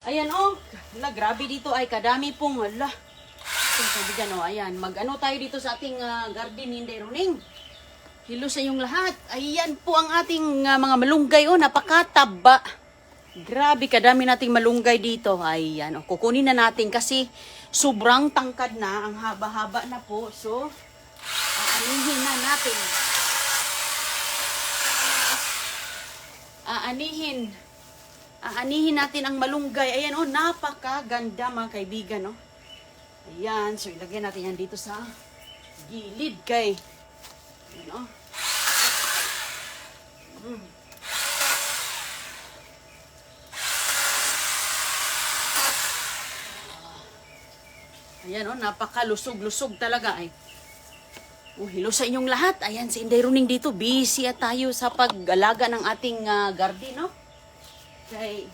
Ayan oh, hala, grabe dito ay kadami pong hala. Itong kaibigan oh, ayan. Mag-ano tayo dito sa ating garden, hindi runing. Hello sa inyong lahat. Ayan po ang ating mga malunggay oh, napakataba. Grabe kadami nating malunggay dito. Ayan oh, kukunin na natin kasi sobrang tangkad na, ang haba-haba na po. So, aanihin na natin. Aanihin natin ang malunggay. Ayan, oh, napakaganda mga kaibigan, oh. Ayan, so ilagay natin yan dito sa gilid kay. Ayan, oh. Ayan, oh, napakalusog-lusog talaga, ay. Oh, hello sa inyong lahat. Ayan, si Inday Runing dito. Busy at tayo sa pag-alaga ng ating garden, no? Okay.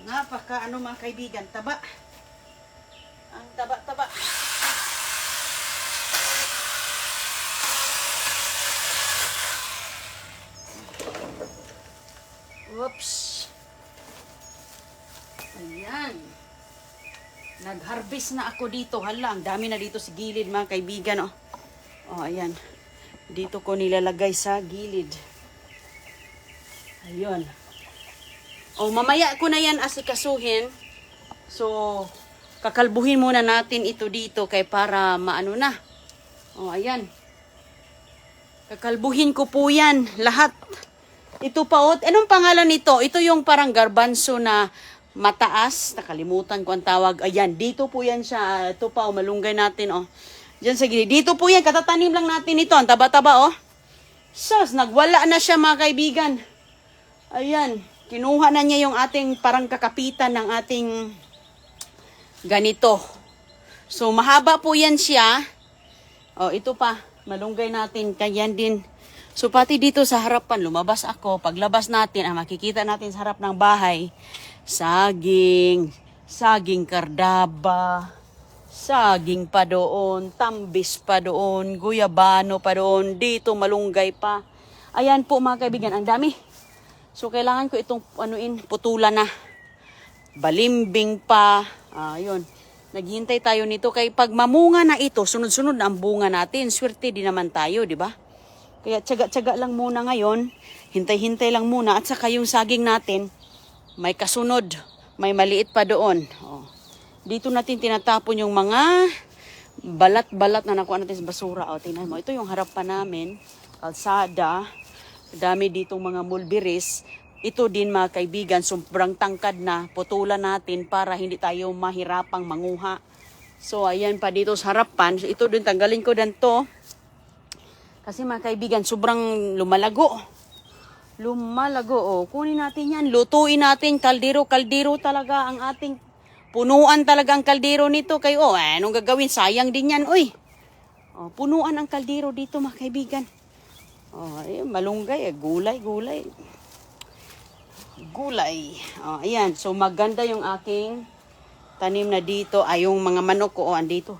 Napaka ano mga kaibigan, taba. Ang taba-taba. Oops. Ayan. Nag-harvest na ako dito. Hala, ang dami na dito sa gilid mga kaibigan. Oh, oh ayan. Dito ko nilalagay sa gilid. Ayun. Oh, mamaya ko na yan asikasuhin. So, kakalbuhin muna natin ito dito kay para maano na. Oh, ayan. Kakalbuhin ko po yan lahat. Ito pa, oh, anong pangalan nito? Ito yung parang garbanzo na mataas. Nakalimutan ko ang tawag. Ayan, dito po yan siya. Ito pa, oh, malunggay natin, oh. Diyan sa gilid. Dito po yan, katatanim lang natin ito. Ang taba-taba, oh. Sus, nagwala na siya mga kaibigan. Ayan, kinuha na niya yung ating parang kakapitan ng ating ganito. So, mahaba po yan siya. Oh, ito pa, malunggay natin. Kaya din. So, pati dito sa harapan, lumabas ako. Paglabas natin, makikita natin sa harap ng bahay, saging kardaba, saging pa doon, tambis pa doon, guyabano pa doon, dito malunggay pa. Ayan po mga kaibigan, ang dami. So, kailangan ko itong putulan na. Balimbing pa. Ayun. Naghihintay tayo nito. Kaya pag mamunga na ito, sunod-sunod na ang bunga natin. Swerte din naman tayo, di ba? Kaya tsaga-tsaga lang muna ngayon. Hintay-hintay lang muna. At saka yung saging natin, may kasunod. May maliit pa doon. Oh. Dito natin tinatapon yung mga balat-balat na nakuha natin sa basura. O, tingnan mo. Ito yung harapan namin. Kalsada. Dami ditong mga mulberries. Ito din mga kaibigan, sobrang tangkad na. Putulan natin para hindi tayo mahirapang manguha. So, ayan pa dito sa harapan. So, ito din, tanggalin ko din to. Kasi mga kaibigan, sobrang lumalago. Lumalago, oh. Kunin natin yan. Lutuin natin. Kaldero talaga ang ating punuan talaga ang kaldero nito. Kayo, oh, anong gagawin? Sayang din yan, uy. Oh, punuan ang kaldero dito mga kaibigan. Oh, ayun, malunggay, gulay. Oh, ayan. So, maganda yung aking tanim na dito. Ay, yung mga manok ko, oh, andito.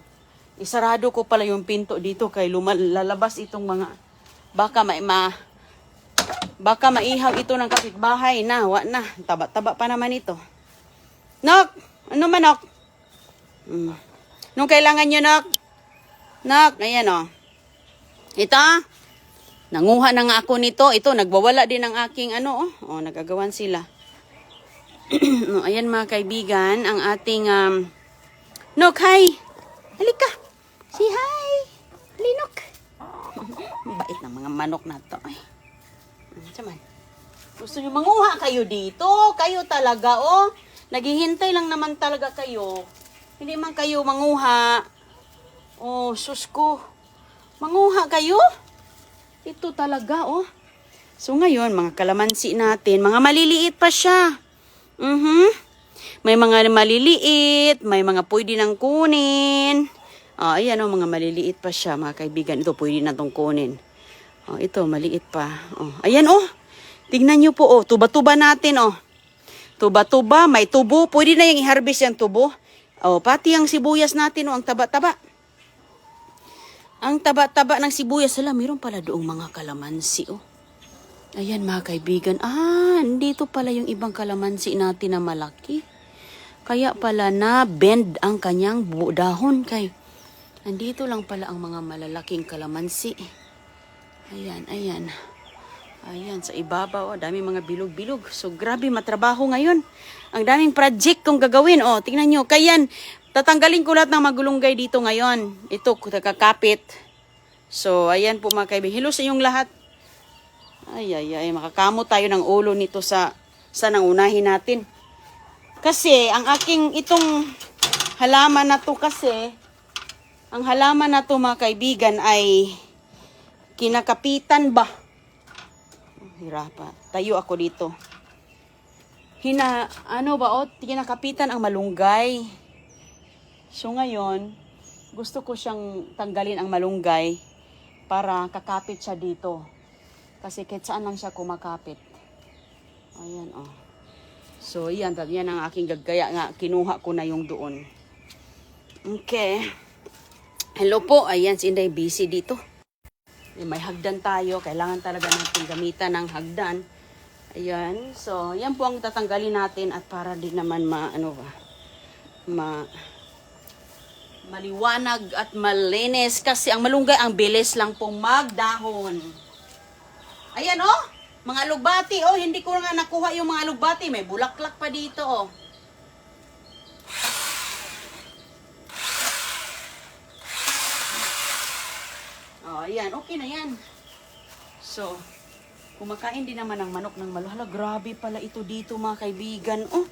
Isarado ko pala yung pinto dito kay lalabas itong mga baka maihaw ito ng kapitbahay na, taba-taba pa naman ito. Nok, ano manok? Nung kailangan nyo, Nok, ayan oh. Ito, nanguha na nga ako nito. Ito, nagwawala din ang aking oh, nagagawan sila. Ayan mga kaibigan, ang ating Nok, hi. Halika. Say hi. Linok. Bait ng mga manok na to. Ay. Saman. Gusto nyo manguha kayo dito? Kayo talaga, oh. Naghihintay lang naman talaga kayo. Hindi man kayo manguha. Oh, sus ko. Manguha kayo? Ito talaga, oh. So ngayon, mga kalamansi natin, mga maliliit pa siya. May mga maliliit, may mga pwede nang kunin. Ayan o, mga maliliit pa siya, mga kaibigan. Ito, pwede na itong kunin. Ito, maliit pa. Ayan o. Tingnan nyo po, tuba-tuba natin o. Tuba-tuba, may tubo. Pwede na yung i-harvest yung tubo. Oh, pati ang sibuyas natin, oh, ang taba-taba. Ang taba-taba ng sibuyas. Hala, mayroon pala doong mga kalamansi, oh. Ayan mga kaibigan. Dito pala yung ibang kalamansi natin na malaki. Kaya pala na bend ang kanyang dahon kay. Nandito lang pala ang mga malalaking kalamansi. Ayan, ayan. Ayan, sa ibabaw, dami mga bilog-bilog. So, grabe, matrabaho ngayon. Ang daming project kong gagawin. Oh, tingnan nyo. Kaya, tatanggalin ko lahat ng magulunggay dito ngayon. Ito, kakapit. So, ayan po mga kaibigan. Hello sa inyong lahat. Ay, makakamot tayo ng ulo nito sa nangunahin natin. Kasi, ang aking itong halaman na to kasi, ang halaman na to mga kaibigan ay kinakapitan ba? Hirapa. Tayo ako dito. Kinakapitan ang malunggay. So ngayon, gusto ko siyang tanggalin ang malunggay para kakapit siya dito. Kasi kahit saan lang siya kumakapit. Ayan, oh. So, yan ang aking gagaya nga. Kinuha ko na yung doon. Okay. Hello po. Ayan, si Inday busy dito. May hagdan tayo. Kailangan talaga natin gamitan ng hagdan. Ayan. So, yan po ang tatanggalin natin at para din naman maliwanag at malinis. Kasi ang malunggay, ang bilis lang pong magdahon. Ayan, oh. Mga alugbati, oh. Hindi ko nga nakuha yung mga alugbati. May bulaklak pa dito, oh. Oh, ayan. Okay na yan. So, kumakain din naman ng manok ng maluhala. Grabe pala ito dito mga kaibigan. Oh,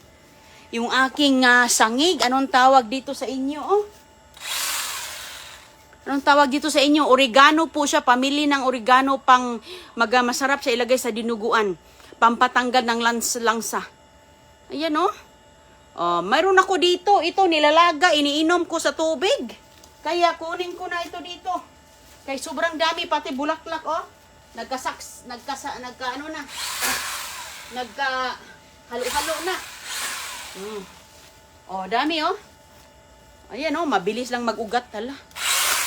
yung aking sangig. Anong tawag dito sa inyo? Oh, anong tawag dito sa inyo? Oregano po siya. Pamili ng oregano pang masarap siya ilagay sa dinuguan. Pampatanggal ng langsa. Ayan oh. Mayroon ako dito. Ito nilalaga. Iniinom ko sa tubig. Kaya kunin ko na ito dito. Kay sobrang dami pati bulaklak oh. Halo-halo na. Oh, dami oh. Ayan oh, mabilis lang mag-ugat tala.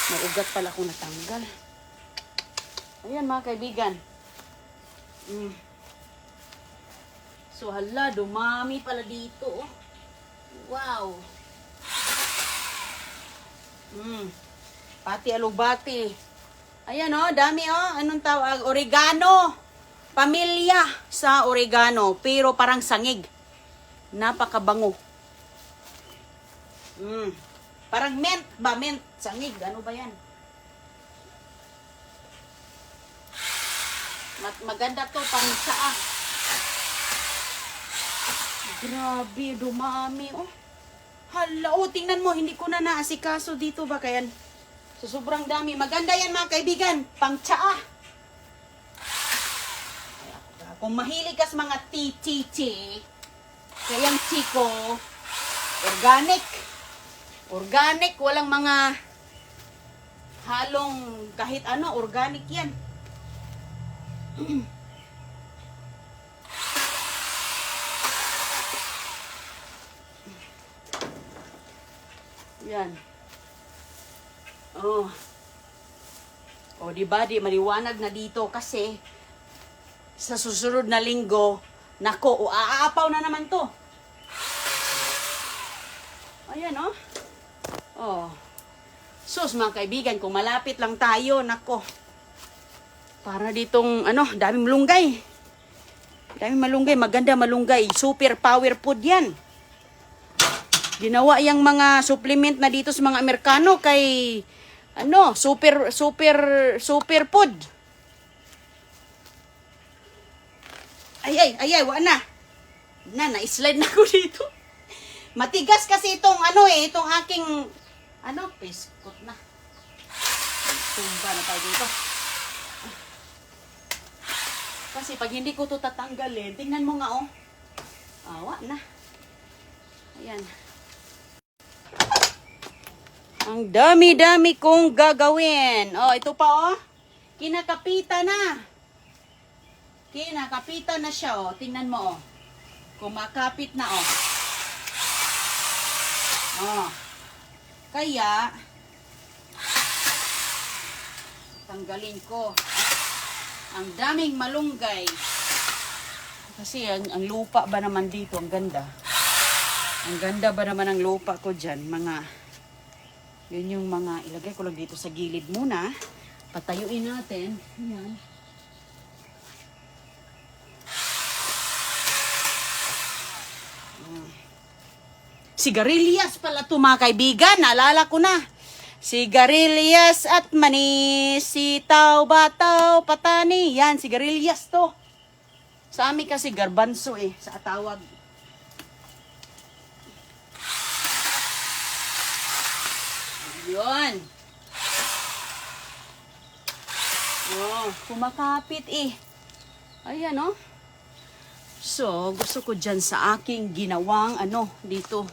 Mag-ugat pala kung natanggal. Ayan mga kaibigan. So hala, dumami pala dito oh. Wow. Pati alubati. Ayan oh, dami oh. Anong tawag? Oregano. Pamilya sa oregano. Pero parang sangig. Napakabango. Parang mint ba? Mint. Sangig. Ano ba yan? Maganda to. Pang saa. Grabe. Dumami oh. Hala oh. Tingnan mo. Hindi ko na naasikaso dito ba kaya. So, sobrang dami. Maganda yan mga kaibigan. Pang tsaa. Kung mahilig ka sa mga tea, kayang chiko, organic. Organic. Walang mga halong kahit ano. Organic yan. Yan. Diba? Di maliwanag na dito kasi sa susunod na linggo, nako, aapaw na naman to. Ayan, oh. Sus, mga kaibigan, kung malapit lang tayo, nako. Para ditong, daming malunggay. Daming malunggay, maganda malunggay. Super power food yan. Ginawa yung mga supplement na dito sa mga Amerikano kay super food. Ay, wala na. Na-slide na ko dito. Matigas kasi itong itong aking piskot na. Tumba na tayo dito. Kasi pag hindi ko to tatanggalin, tingnan mo nga oh. Awa na. Ayan. Ang dami-dami kong gagawin. Oh, ito pa oh. Kinakapitan na. Kinakapitan na siya oh. Tingnan mo oh. Kumakapit na, oh. Oh. Kaya, tanggalin ko. Ang daming malunggay. Kasi ang lupa ba naman dito, ang ganda. Ang ganda ba naman ang lupa ko dyan, yun yung mga, ilagay ko lang dito sa gilid muna. Patayuin natin. Ayan. Sigarilyas pala ito mga kaibigan. Naalala ko na. Sigarilyas at mani. Sitaw, bataw, patani. Yan, sigarilyas to. Sa amin kasi garbanso sa tawag. Yun. Oh, kumakapit Ayan So, gusto ko dyan sa aking ginawang dito.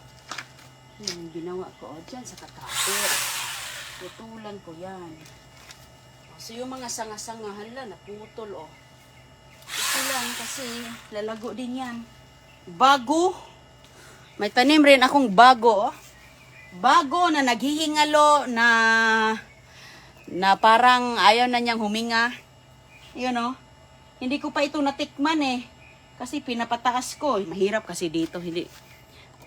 Yung ginawa ko dyan sa kakapit. Tutulan ko yan. So, yung mga sanga-sanga, naputol Ito lang kasi lalago din yan. Bago. May tanim rin akong bago. Bago na naghihingalo na parang ayaw na niyang huminga. Yun Hindi ko pa ito natikman Kasi pinapataas ko. Mahirap kasi dito. Hindi.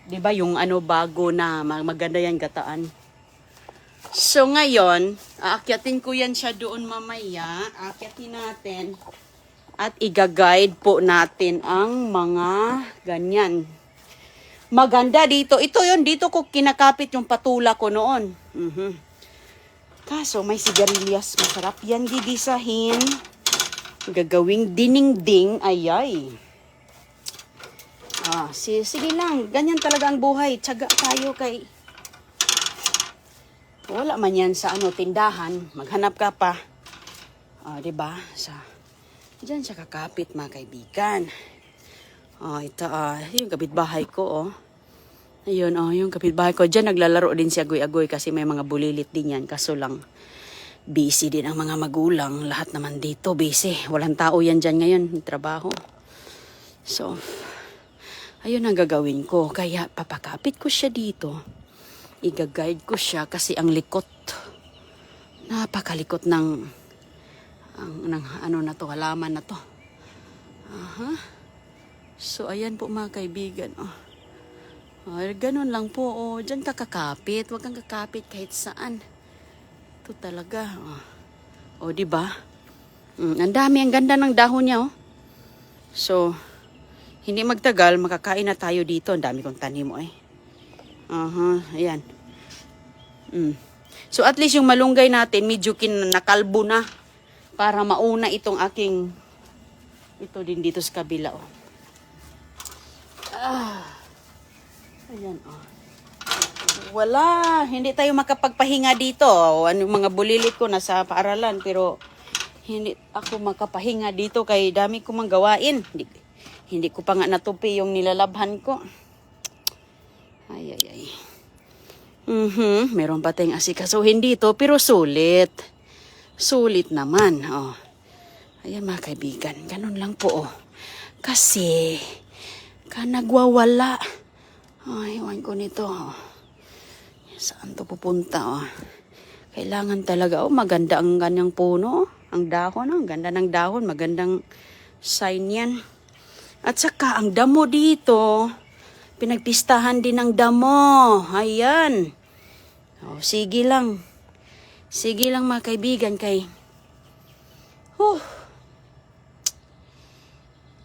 'Di ba yung bago na maganda yan gataan. So ngayon, aakyatin ko yan siya doon mamaya. Aakyatin natin. At i-guide po natin ang mga ganyan. Maganda dito. Ito yun, dito ko kinakapit yung patula ko noon. Kaso may sigarilyas. Masarap yan gigisahin. Gagawing dinengding. Ayay. Sige lang. Ganyan talaga ang buhay. Tiyaga tayo kay... Wala man yan sa tindahan. Maghanap ka pa. Diba? Diyan siya kakapit mga kaibigan. Ito yung kapitbahay ko Ayun yung kapitbahay ko. Diyan naglalaro din si Agoy-Agoy kasi may mga bulilit din yan. Kaso lang busy din ang mga magulang. Lahat naman dito busy. Walang tao yan dyan ngayon. Trabaho. So, ayun ang gagawin ko. Kaya papakapit ko siya dito. I-guide ko siya kasi ang likot. Napakalikot ng halaman na to. So, ayan po mga kaibigan. Ganun lang po. Diyan ka kakapit. Huwag kang kakapit kahit saan. Ito talaga. Diba? Ang dami. Ang ganda ng dahon niya. So, hindi magtagal. Makakain na tayo dito. Ang dami kong tanim Ayan. So, at least yung malunggay natin, medyo nakalbo na. Para mauna itong aking... Ito din dito sa kabila. Ayan Wala. Hindi tayo makapagpahinga dito. Mga bulilit ko nasa paaralan. Pero hindi ako makapahinga dito kay dami ko mang gawain. Hindi ko pa nga natupi yung nilalabhan ko. Ay. Meron pa tayong asikasuhin dito. Pero sulit. Sulit naman. Ayan mga kaibigan. Ganun lang po. Kasi nagwawala. Iwan ko nito. Saan to pupunta? Kailangan talaga. Maganda ang ganyang puno. Ang dahon. Ang ganda ng dahon. Magandang sign yan. At saka ang damo dito. Pinagpistahan din ng damo. Ayan. Sige lang. Sige lang mga kaibigan kay.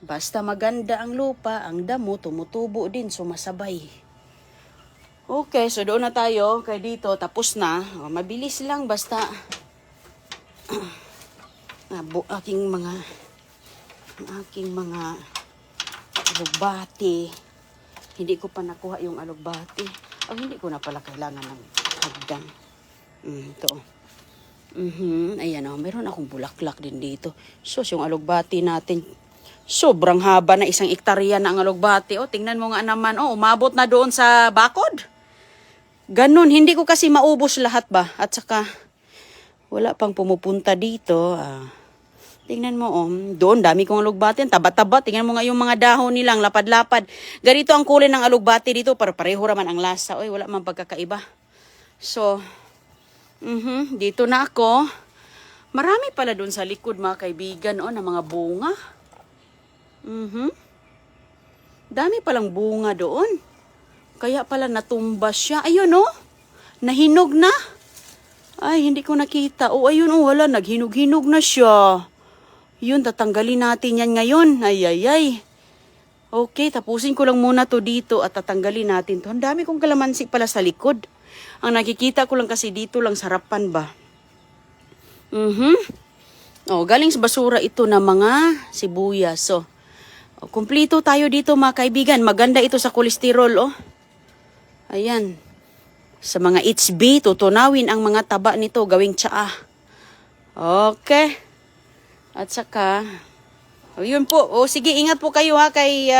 Basta maganda ang lupa, ang damo, tumutubo din, sumasabay. Okay, so doon na tayo. Kay dito, tapos na. Mabilis lang, basta aking mga alugbati. Hindi ko pa nakuha yung alugbati. Hindi ko na pala kailangan ng hagdan. Ito. Ayan meron akong bulaklak din dito. So, yung alugbati natin, sobrang haba na 1 hektarya na ang alugbati. Tingnan mo nga naman. Umabot na doon sa bakod. Ganun. Hindi ko kasi maubos lahat ba. At saka, wala pang pumupunta dito. Tingnan mo, oh. Doon, dami kong alugbati. Taba-taba. Tingnan mo nga yung mga dahon nilang, lapad-lapad. Ganito ang kulay ng alugbati dito. Pareho raman ang lasa. Oy, wala man pagkakaiba. So, dito na ako. Marami pala doon sa likod, mga kaibigan, oh, na mga bunga. Dami palang bunga doon. Kaya pala natumba siya. Ayun, oh. Nahinog na. Ay, hindi ko nakita. Oh, ayun, oh, wala. Naghinog-hinog na siya. Yun, tatanggalin natin yan ngayon. Ay. Okay, tapusin ko lang muna to dito at tatanggalin natin to. Ang dami kong kalamansi pala sa likod. Ang nakikita ko lang kasi dito lang sa harapan ba. Oh, galing sa basura ito na mga sibuyas. So, kumpleto tayo dito mga kaibigan. Maganda ito sa kolesterol, oh. Ayan. Sa mga HB, tutunawin ang mga taba nito, gawing tsaa. Okay. At saka, yun po. O sige, ingat po kayo ha. Kay,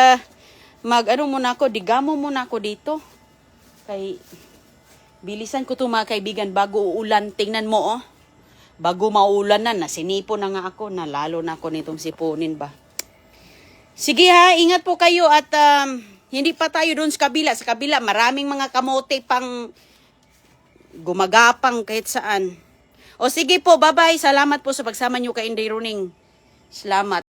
muna ako, digamo muna ako dito. Kay, bilisan ko to mga kaibigan bago uulan. Tingnan mo, oh. Bago maulan na, nasinipo na nga ako. Nalalo na ako nitong sipunin ba. Sige ha, ingat po kayo at hindi pa tayo doon sa kabila. Sa kabila, maraming mga kamote pang gumagapang kahit saan. O sige po, bye-bye. Salamat po sa pagsama nyo kay Inday Runing. Salamat.